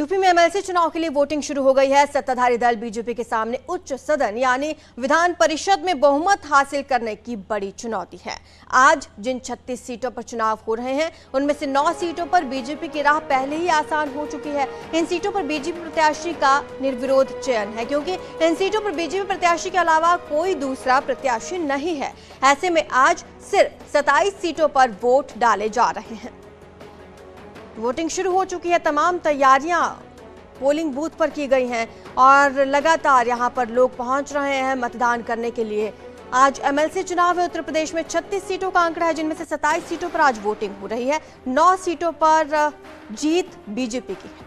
UP में MLC चुनाव के लिए वोटिंग शुरू हो गई है। सत्ताधारी दल बीजेपी के सामने उच्च सदन यानी विधान परिषद में बहुमत हासिल करने की बड़ी चुनौती है। आज जिन 36 सीटों पर चुनाव हो रहे हैं उनमें से 9 सीटों पर बीजेपी की राह पहले ही आसान हो चुकी है। इन सीटों पर बीजेपी प्रत्याशी का निर्विरोध चयन है, क्योंकि इन सीटों पर बीजेपी प्रत्याशी के अलावा कोई दूसरा प्रत्याशी नहीं है। ऐसे में आज सिर्फ 27 सीटों पर वोट डाले जा रहे हैं। वोटिंग शुरू हो चुकी है। तमाम तैयारियां पोलिंग बूथ पर की गई हैं और लगातार यहां पर लोग पहुंच रहे हैं मतदान करने के लिए। आज एमएलसी चुनाव है। उत्तर प्रदेश में 36 सीटों का आंकड़ा है, जिनमें से 27 सीटों पर आज वोटिंग हो रही है। 9 सीटों पर जीत बीजेपी की है।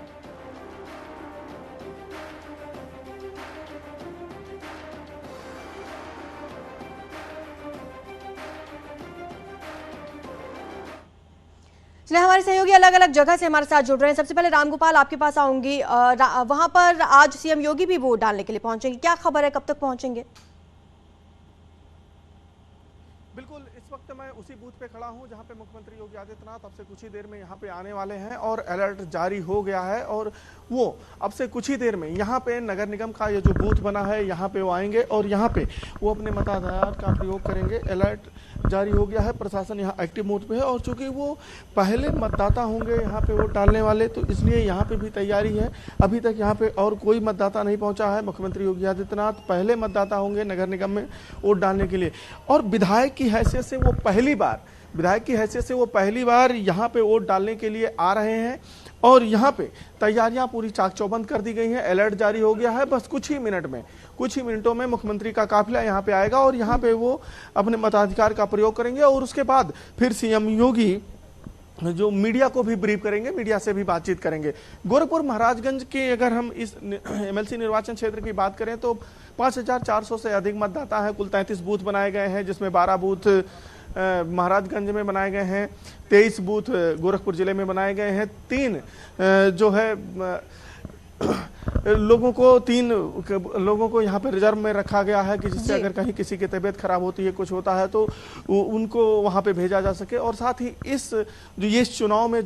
हमारे सहयोगी अलग अलग जगह से हमारे साथ जुड़ रहे हैं। सबसे पहले रामगोपाल, आपके पास आऊंगी। वहां पर आज सीएम योगी भी वोट डालने के लिए पहुंचेंगे, क्या खबर है, कब तक पहुंचेंगे? बिल्कुल, इस वक्त मैं उसी बूथ पे खड़ा हूं जहां पे मुख्यमंत्री योगी आदित्यनाथ अब से कुछ ही देर में यहां पे आने वाले हैं और अलर्ट जारी हो गया है और वो अब से कुछ ही देर में यहां पे नगर निगम का ये जो बूथ बना है यहां पे वो आएंगे और यहां पे वो अपने मताधिकार का प्रयोग करेंगे। अलर्ट जारी हो गया है, प्रशासन यहाँ एक्टिव मोड पे है और चूंकि वो पहले मतदाता होंगे यहाँ पे वोट डालने वाले, तो इसलिए यहाँ पे भी तैयारी है। अभी तक यहाँ पे और कोई मतदाता नहीं पहुंचा है। मुख्यमंत्री योगी आदित्यनाथ पहले मतदाता होंगे नगर निगम में वोट डालने के लिए और विधायक की हैसियत से वो पहली बार यहाँ पे वोट डालने के लिए आ रहे हैं और यहाँ पे तैयारियां पूरी चाक चौबंद कर दी गई हैं। अलर्ट जारी हो गया है। बस कुछ ही मिनटों में मुख्यमंत्री का काफिला यहाँ पे आएगा और यहाँ पे वो अपने मताधिकार का प्रयोग करेंगे और उसके बाद फिर सीएम योगी जो मीडिया को भी ब्रीफ करेंगे, मीडिया से भी बातचीत करेंगे। गोरखपुर महाराजगंज के अगर हम इस एमएलसी निर्वाचन क्षेत्र की बात करें तो 5400 से अधिक मतदाता हैं। कुल 33 बूथ बनाए गए हैं, जिसमें 12 बूथ महाराजगंज में बनाए गए हैं, 23 बूथ गोरखपुर जिले में बनाए गए हैं। 3 जो है लोगों को यहाँ पे रिजर्व में रखा गया है कि जिससे अगर कहीं किसी की तबीयत खराब होती है, कुछ होता है तो उनको वहाँ पे भेजा जा सके। और साथ ही इस चुनाव में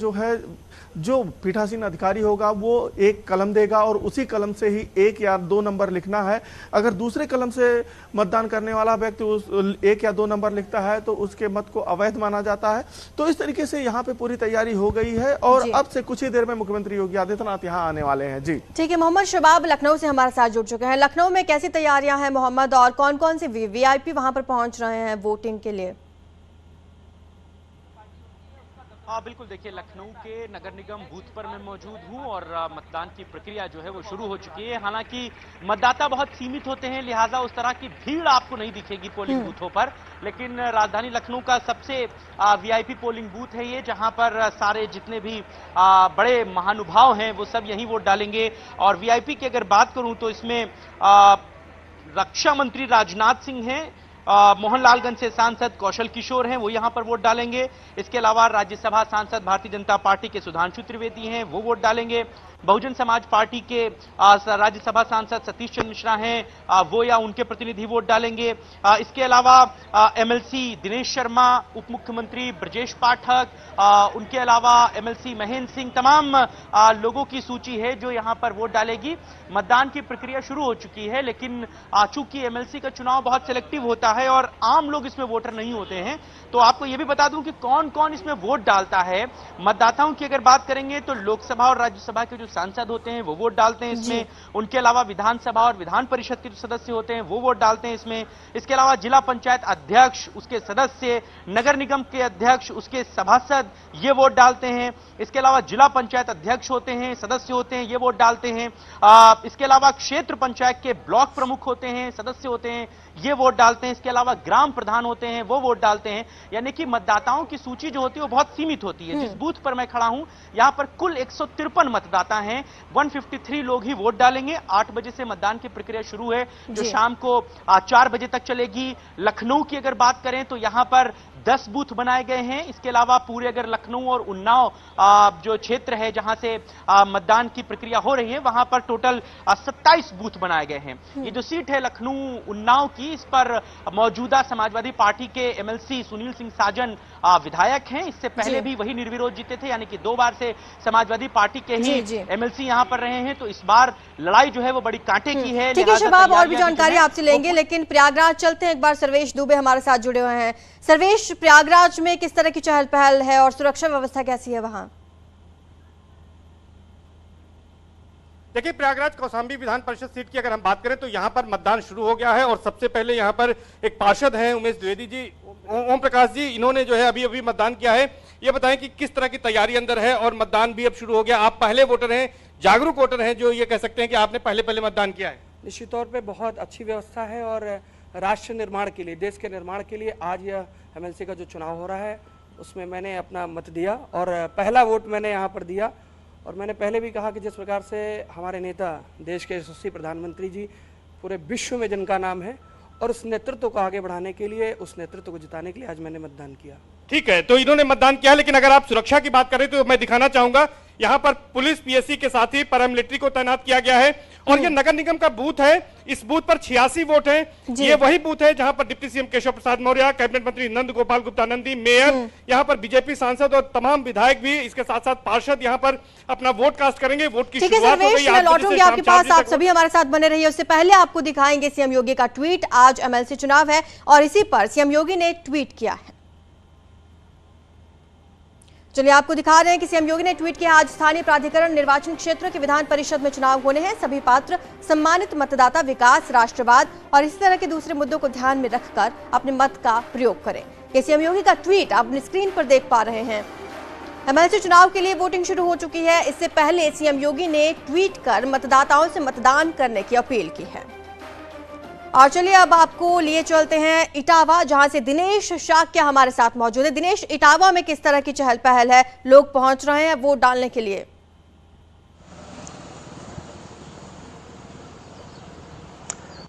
जो पीठासीन अधिकारी होगा वो एक कलम देगा और उसी कलम से ही 1 या 2 नंबर लिखना है। अगर दूसरे कलम से मतदान करने वाला व्यक्ति उस 1 या 2 नंबर लिखता है तो उसके मत को अवैध माना जाता है। तो इस तरीके से यहाँ पे पूरी तैयारी हो गई है और अब से कुछ ही देर में मुख्यमंत्री योगी आदित्यनाथ यहाँ आने वाले हैं। जी ठीक है। मोहम्मद शबाब लखनऊ से हमारे साथ जुड़ चुके हैं। लखनऊ में कैसी तैयारियां हैं मोहम्मद, और कौन कौन से वीआईपी वहां पर पहुंच रहे हैं वोटिंग के लिए? बिल्कुल, देखिए लखनऊ के नगर निगम बूथ पर मैं मौजूद हूं और मतदान की प्रक्रिया जो है वो शुरू हो चुकी है। हालांकि मतदाता बहुत सीमित होते हैं, लिहाजा उस तरह की भीड़ आपको नहीं दिखेगी पोलिंग बूथों पर, लेकिन राजधानी लखनऊ का सबसे वीआईपी पोलिंग बूथ है ये, जहां पर सारे जितने भी बड़े महानुभाव हैं वो सब यहीं वोट डालेंगे। और वीआईपी की अगर बात करूं तो इसमें रक्षा मंत्री राजनाथ सिंह हैं, मोहनलालगंज से सांसद कौशल किशोर हैं, वो यहां पर वोट डालेंगे। इसके अलावा राज्यसभा सांसद भारतीय जनता पार्टी के सुधांशु त्रिवेदी हैं, वो वोट डालेंगे। बहुजन समाज पार्टी के राज्यसभा सांसद सतीश चंद्र मिश्रा हैं, वो या उनके प्रतिनिधि वोट डालेंगे। इसके अलावा एमएलसी दिनेश शर्मा, उप मुख्यमंत्री ब्रजेश पाठक, उनके अलावा एमएलसी महेंद्र सिंह, तमाम लोगों की सूची है जो यहां पर वोट डालेगी। मतदान की प्रक्रिया शुरू हो चुकी है, लेकिन चूंकि एमएलसी का चुनाव बहुत सिलेक्टिव होता है और आम लोग इसमें वोटर नहीं होते हैं, तो आपको यह भी बता दूं कि कौन कौन इसमें वोट डालता है। मतदाताओं की अगर बात करेंगे तो लोकसभा और राज्यसभा के जो सांसद होते हैं वो वोट डालते हैं इसमें। उनके अलावा विधानसभा और विधान परिषद के जो सदस्य होते हैं वो वोट डालते हैं इसमें। इसके अलावा जिला पंचायत अध्यक्ष, उसके सदस्य, नगर निगम के अध्यक्ष, उसके सभासद, ये वोट डालते हैं। इसके अलावा जिला पंचायत अध्यक्ष होते हैं, सदस्य होते हैं, ये वोट डालते हैं। इसके अलावा क्षेत्र पंचायत के ब्लॉक प्रमुख होते हैं, सदस्य होते हैं, ये वोट डालते हैं। इसके अलावा ग्राम प्रधान होते हैं, वो वोट डालते हैं। यानी कि मतदाताओं की सूची जो होती है वो बहुत सीमित होती है। जिस बूथ पर मैं खड़ा हूं यहां पर कुल 153 मतदाता हैं, 153 लोग ही वोट डालेंगे। 8 बजे से मतदान की प्रक्रिया शुरू है जो शाम को 4 बजे तक चलेगी। लखनऊ की अगर बात करें तो यहां पर 10 बूथ बनाए गए हैं। इसके अलावा पूरे अगर लखनऊ और उन्नाव जो क्षेत्र है जहां से मतदान की प्रक्रिया हो रही है वहां पर टोटल 27 बूथ बनाए गए हैं। ये जो सीट है लखनऊ उन्नाव की, की। इस पर मौजूदा समाजवादी पार्टी के एमएलसी सुनील सिंह साजन विधायक हैं। इससे पहले भी वही निर्विरोध जीते थे, यानी कि 2 बार से समाजवादी पार्टी के ही एमएलसी यहां पर रहे हैं। तो इस बार लड़ाई जो है वो बड़ी कांटे की है। ठीक है शबाब, और भी जानकारी आपसे लेंगे, लेकिन प्रयागराज चलते हैं। एक बार सर्वेश दुबे हमारे साथ जुड़े हुए हैं। सर्वेश, प्रयागराज में किस तरह की चहल पहल है और सुरक्षा व्यवस्था कैसी है वहां? देखिए, प्रयागराज कौशाम्बी विधान परिषद सीट की अगर हम बात करें तो यहाँ पर मतदान शुरू हो गया है और सबसे पहले यहाँ पर एक पार्षद हैं उमेश द्विवेदी जी, ओम प्रकाश जी, इन्होंने जो है अभी मतदान किया है। ये बताएं कि किस तरह की तैयारी अंदर है और मतदान भी अब शुरू हो गया। आप पहले वोटर हैं, जागरूक वोटर हैं, जो ये कह सकते हैं कि आपने पहले मतदान किया है। निश्चित तौर पे बहुत अच्छी व्यवस्था है और राष्ट्र निर्माण के लिए, देश के निर्माण के लिए आज यह एमएलसी का जो चुनाव हो रहा है उसमें मैंने अपना मत दिया और पहला वोट मैंने यहाँ पर दिया। और मैंने पहले भी कहा कि जिस प्रकार से हमारे नेता, देश के यशस्वी प्रधानमंत्री जी पूरे विश्व में जिनका नाम है, और उस नेतृत्व को आगे बढ़ाने के लिए, उस नेतृत्व को जिताने के लिए आज मैंने मतदान किया। ठीक है, तो इन्होंने मतदान किया, लेकिन अगर आप सुरक्षा की बात करें तो मैं दिखाना चाहूंगा यहाँ पर पुलिस, पीएससी के साथ ही पैरामिलिट्री को तैनात किया गया है। और ये नगर निगम का बूथ है, इस बूथ पर 86 वोट हैं। ये वही बूथ है जहां पर deputy CM Keshav Prasad Maurya, cabinet मंत्री नंद गोपाल गुप्ता नंदी, मेयर, यहाँ पर बीजेपी सांसद और तमाम विधायक भी, इसके साथ साथ पार्षद यहाँ पर अपना वोट कास्ट करेंगे। वोट की शुरुआत हो गई। मैं लौटूंगी आपके पास, आप सभी हमारे साथ बने रहिए। उससे पहले आपको दिखाएंगे सीएम योगी का ट्वीट। आज एमएलसी चुनाव है और इसी पर सीएम योगी ने ट्वीट किया है। चलिए आपको दिखा रहे हैं कि सीएम योगी ने ट्वीट किया। आज स्थानीय प्राधिकरण निर्वाचन क्षेत्रों के विधान परिषद में चुनाव होने हैं। सभी पात्र सम्मानित मतदाता विकास, राष्ट्रवाद और इसी तरह के दूसरे मुद्दों को ध्यान में रखकर अपने मत का प्रयोग करें। ये सीएम योगी का ट्वीट आप अपनी स्क्रीन पर देख पा रहे हैं। एमएलसी चुनाव के लिए वोटिंग शुरू हो चुकी है। इससे पहले सीएम योगी ने ट्वीट कर मतदाताओं से मतदान करने की अपील की है। और चलिए अब आपको लिए चलते हैं इटावा, जहां से दिनेश शाक्या हमारे साथ मौजूद है। दिनेश, इटावा में किस तरह की चहल पहल है? लोग पहुंच रहे हैं वोट डालने के लिए?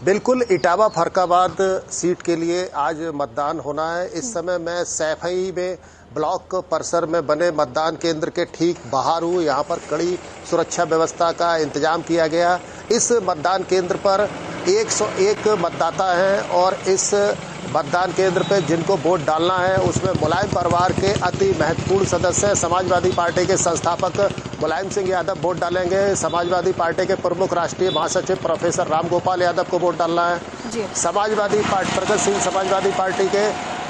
बिल्कुल, इटावा फरक्काबाद सीट के लिए आज मतदान होना है। इस समय मैं सैफई में ब्लॉक परिसर में बने मतदान केंद्र के ठीक बाहर हूँ। यहाँ पर कड़ी सुरक्षा व्यवस्था का इंतजाम किया गया। इस मतदान केंद्र पर 101 मतदाता हैं और इस मतदान केंद्र पे जिनको वोट डालना है उसमें मुलायम परिवार के अति महत्वपूर्ण सदस्य, समाजवादी पार्टी के संस्थापक मुलायम सिंह यादव वोट डालेंगे। समाजवादी पार्टी के प्रमुख राष्ट्रीय महासचिव प्रोफेसर राम गोपाल यादव को वोट डालना है। समाजवादी पार्टी प्रगत सिंह समाजवादी पार्टी के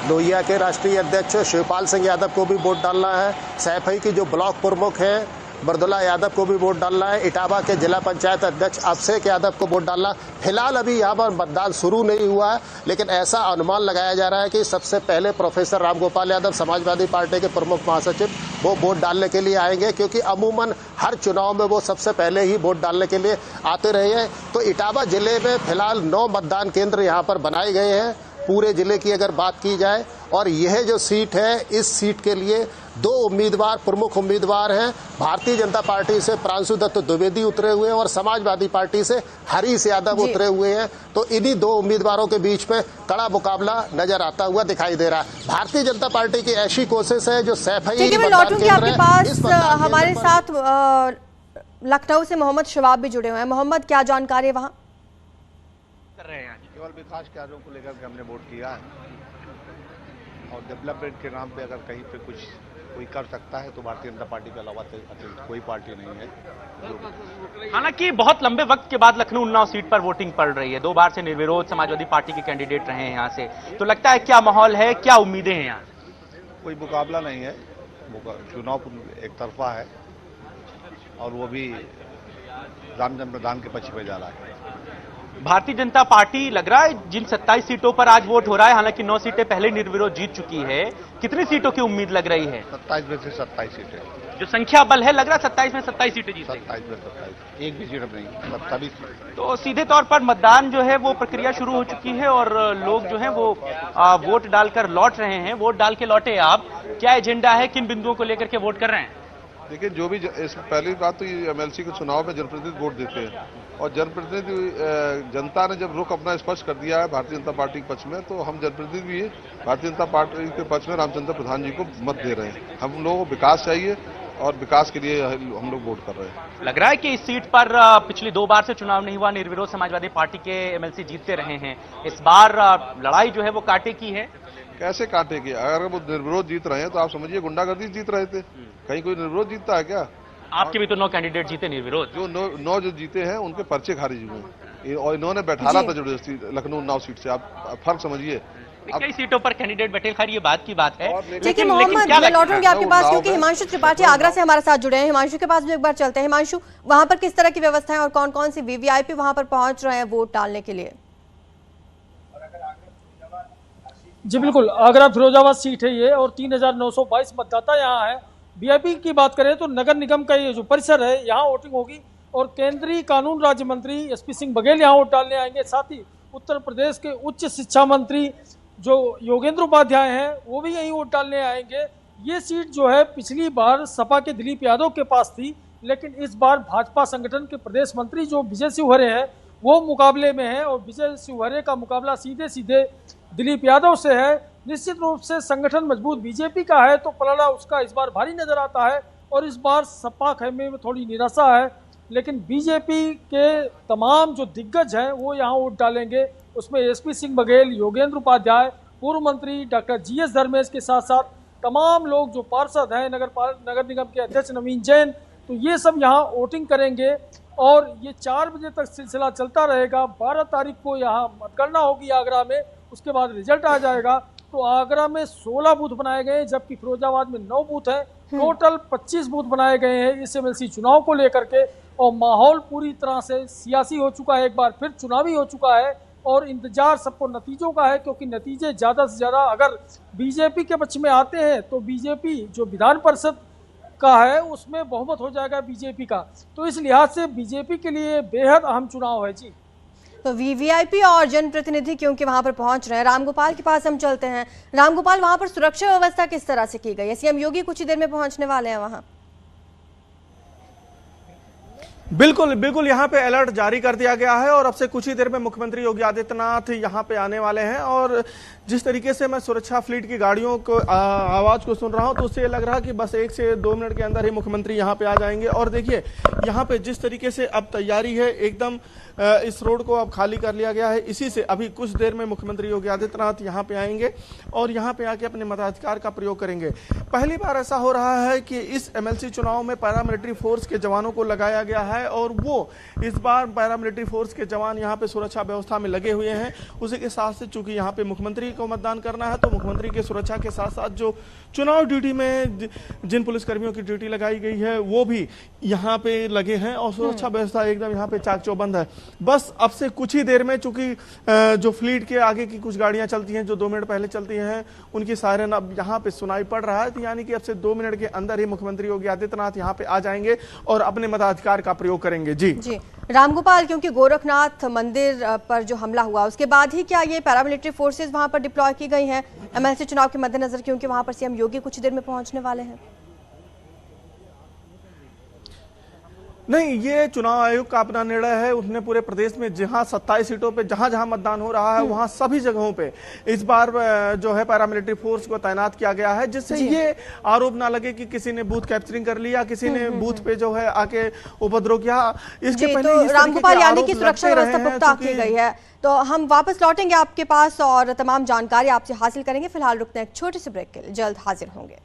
लोहिया के राष्ट्रीय अध्यक्ष शिवपाल सिंह यादव को भी वोट डालना है। सैफई की जो ब्लॉक प्रमुख हैं बरदुल्ला यादव को भी वोट डालना है। इटावा के जिला पंचायत अध्यक्ष अभिषेक यादव को वोट डालना। फिलहाल अभी यहाँ पर मतदान शुरू नहीं हुआ है, लेकिन ऐसा अनुमान लगाया जा रहा है कि सबसे पहले प्रोफेसर राम गोपाल यादव, समाजवादी पार्टी के प्रमुख महासचिव, वो वोट डालने के लिए आएंगे, क्योंकि अमूमन हर चुनाव में वो सबसे पहले ही वोट डालने के लिए आते रहे हैं। तो इटावा जिले में फिलहाल 9 मतदान केंद्र यहाँ पर बनाए गए हैं। पूरे जिले की अगर बात की जाए, और यह जो सीट है, इस सीट के लिए 2 उम्मीदवार, प्रमुख उम्मीदवार हैं। भारतीय जनता पार्टी से प्रांशु दत्त द्विवेदी उतरे हुए हैं और समाजवादी पार्टी से हरीश यादव उतरे हुए हैं। तो इन्हीं 2 उम्मीदवारों के बीच में कड़ा मुकाबला नजर आता हुआ दिखाई दे रहा है। भारतीय जनता पार्टी की ऐसी कोशिश है जो सैफई लौटूंगी आपके पास। हमारे साथ लखनऊ से मोहम्मद शबाब भी जुड़े हुए हैं। मोहम्मद, क्या जानकारी है वहाँ? कर रहे हैं केवल विकास कार्यों को लेकर के हमने वोट किया है और डेवलपमेंट के नाम पे अगर कहीं पे कुछ कोई कर सकता है तो भारतीय जनता पार्टी के अलावा कोई पार्टी नहीं है। हालांकि बहुत लंबे वक्त के बाद लखनऊ उन्नाव सीट पर वोटिंग पड़ रही है। 2 बार से निर्विरोध समाजवादी पार्टी के कैंडिडेट रहे हैं यहाँ से, तो लगता है क्या माहौल है, क्या उम्मीदें हैं यहाँ? कोई मुकाबला नहीं है, चुनाव एक तरफा है और वो भी रामजन प्रधान के पक्ष में जा रहा है। भारतीय जनता पार्टी लग रहा है जिन 27 सीटों पर आज वोट हो रहा है, हालांकि 9 सीटें पहले निर्विरोध जीत चुकी है, कितनी सीटों की उम्मीद लग रही है? 27 में से 27 सीटें जो संख्या बल है, लग रहा है 27 में 27 सीटें जीत। 27 में 27, एक भी सीट नहीं, सभी। तो सीधे तौर पर मतदान जो है वो प्रक्रिया शुरू हो चुकी है और लोग जो है वो वोट डालकर लौट रहे हैं। वोट डाल के लौटे आप, क्या एजेंडा है, किन बिंदुओं को लेकर के वोट कर रहे हैं? देखिए, जो भी पहली बात तो ये एमएलसी के चुनाव में जनप्रतिनिधि वोट देते हैं और जनप्रतिनिधि जनता ने जब रुख अपना स्पष्ट कर दिया है भारतीय जनता पार्टी के पक्ष में, तो हम जनप्रतिनिधि भी भारतीय जनता पार्टी के पक्ष में रामचंद्र प्रधान जी को मत दे रहे हैं। हम लोगों को विकास चाहिए और विकास के लिए हम लोग वोट कर रहे हैं। लग रहा है कि इस सीट पर पिछली 2 बार से चुनाव नहीं हुआ, निर्विरोध समाजवादी पार्टी के एमएलसी जीतते रहे हैं। इस बार लड़ाई जो है वो कांटे की है। कैसे कांटे की? अगर वो निर्विरोध जीत रहे हैं तो आप समझिए गुंडागर्दी जीत रहे थे। कहीं कोई निर्विरोध जीतता है क्या? आपके भी तो 9 कैंडिडेट जीते निर्विरोध। जो 9 जो जीते हैं उनके पर्चे खारिज हुए और इन्होंने बैठाला था जबरदस्ती लखनऊ उन्नाव सीट से। आप फर्क समझिए। कई सीटों पर कैंडिडेट बैठे, खैर ये बात की बात है। ठीक है मोहम्मद, मैं लौटूंगी आपके पास क्योंकि हिमांशु त्रिपाठी आगरा से हमारे साथ जुड़े हैं। हिमांशु के पास भी एक बार चलते हैं। हिमांशु, वहां पर किस तरह की व्यवस्था है और कौन कौन सी वीवीआईपी वहां पर पहुंच रहे हैं वोट डालने के लिए? जी बिल्कुल, आगरा फिरोजाबाद सीट है ये और 3922 मतदाता यहाँ है। वीआईपी की बात करें तो नगर निगम का ये जो परिसर है यहाँ वोटिंग होगी और केंद्रीय कानून राज्य मंत्री एसपी सिंह बघेल यहाँ वोट डालने आएंगे। साथ ही उत्तर प्रदेश के उच्च शिक्षा मंत्री जो योगेंद्र उपाध्याय हैं वो भी यहीं वोट डालने आएंगे। ये सीट जो है पिछली बार सपा के दिलीप यादव के पास थी, लेकिन इस बार भाजपा संगठन के प्रदेश मंत्री जो विजय शिवहरे हैं वो मुकाबले में है और विजय शिवहरे का मुकाबला सीधे सीधे दिलीप यादव से है। निश्चित रूप से संगठन मजबूत बीजेपी का है तो पलड़ा उसका इस बार भारी नजर आता है और इस बार सपा खेमे में थोड़ी निराशा है, लेकिन बीजेपी के तमाम जो दिग्गज हैं वो यहाँ वोट डालेंगे। उसमें एसपी सिंह बघेल, योगेंद्र उपाध्याय, पूर्व मंत्री डॉक्टर जीएस धर्मेश के साथ साथ तमाम लोग जो पार्षद हैं, नगर निगम के अध्यक्ष नवीन जैन, तो ये सब यहाँ वोटिंग करेंगे और ये 4 बजे तक सिलसिला चलता रहेगा। 12 तारीख को यहाँ मतगणना होगी आगरा में, उसके बाद रिजल्ट आ जाएगा। तो आगरा में 16 बूथ बनाए गए हैं जबकि फिरोजाबाद में 9 बूथ हैं। टोटल 25 बूथ बनाए गए हैं इस एमएलसी चुनाव को लेकर के और माहौल पूरी तरह से सियासी हो चुका है, एक बार फिर चुनावी हो चुका है और इंतजार सबको नतीजों का है क्योंकि नतीजे ज़्यादा से ज़्यादा अगर बीजेपी के पक्ष में आते हैं तो बीजेपी जो विधान परिषद का है उसमें बहुमत हो जाएगा बीजेपी का। तो इस लिहाज से बीजेपी के लिए बेहद अहम चुनाव है। जी तो वीवीआईपी और जनप्रतिनिधि क्योंकि वहां पर पहुंच रहे हैं, रामगोपाल के पास हम चलते हैं। रामगोपाल, वहां पर सुरक्षा व्यवस्था किस तरह से की गई है? सीएम योगी कुछ ही देर में पहुंचने वाले हैं वहां। बिल्कुल बिल्कुल, यहाँ पे अलर्ट जारी कर दिया गया है और अब से कुछ ही देर में मुख्यमंत्री योगी आदित्यनाथ यहाँ पे आने वाले हैं। और जिस तरीके से मैं सुरक्षा फ्लीट की गाड़ियों को आवाज को सुन रहा हूँ तो उससे ये लग रहा है कि बस 1 से 2 मिनट के अंदर ही मुख्यमंत्री यहाँ पे आ जाएंगे। और देखिए यहाँ पे जिस तरीके से अब तैयारी है एकदम इस रोड को अब खाली कर लिया गया है। इसी से अभी कुछ देर में मुख्यमंत्री योगी आदित्यनाथ यहाँ पे आएंगे और यहाँ पे आके अपने मताधिकार का प्रयोग करेंगे। पहली बार ऐसा हो रहा है कि इस एमएलसी चुनाव में पैरामिलिट्री फोर्स के जवानों को लगाया गया है और वो इस बार पैरामिलिट्री फोर्स के जवान यहाँ पे सुरक्षा व्यवस्था में लगे हुए हैं। उसी के साथ से चूंकि यहाँ पे मुख्यमंत्री को मतदान करना है तो मुख्यमंत्री की सुरक्षा के साथ साथ जो चुनाव ड्यूटी में जिन पुलिसकर्मियों की ड्यूटी लगाई गई है वो भी यहाँ पे लगे हैं और सुरक्षा व्यवस्था एकदम यहाँ पे चाक चौबंद है। बस अब से कुछ ही देर में चूंकि जो फ्लीट के आगे की कुछ गाड़ियां चलती हैं जो 2 मिनट पहले चलती हैं उनकी सायरन अब यहाँ पे सुनाई पड़ रहा है, यानी कि अब से 2 मिनट के अंदर ही मुख्यमंत्री योगी आदित्यनाथ यहाँ पे आ जाएंगे और अपने मताधिकार का प्रयोग करेंगे। जी रामगोपाल, क्योंकि गोरखनाथ मंदिर पर जो हमला हुआ उसके बाद ही क्या ये पैरामिलिट्री फोर्सेज वहां पर डिप्लॉय की गई हैं एमएलसी चुनाव के मद्देनजर, क्योंकि वहां पर सीएम योगी कुछ देर में पहुंचने वाले हैं? नहीं, ये चुनाव आयोग का अपना निर्णय है। उसने पूरे प्रदेश में जहां 27 सीटों पे जहां जहां मतदान हो रहा है वहां सभी जगहों पे इस बार जो है पैरामिलिट्री फोर्स को तैनात किया गया है, जिससे ये आरोप ना लगे कि किसी ने बूथ कैप्चरिंग कर लिया, किसी ने बूथ पे जो है आके उपद्रव किया। इसके पहले तो रामगोपाल, यानी कि सुरक्षा व्यवस्था पुख्ता की गई है। तो हम वापस लौटेंगे आपके पास और तमाम जानकारी आपसे हासिल करेंगे। फिलहाल रुकते हैं एक छोटे से ब्रेक के लिए, जल्द हाजिर होंगे।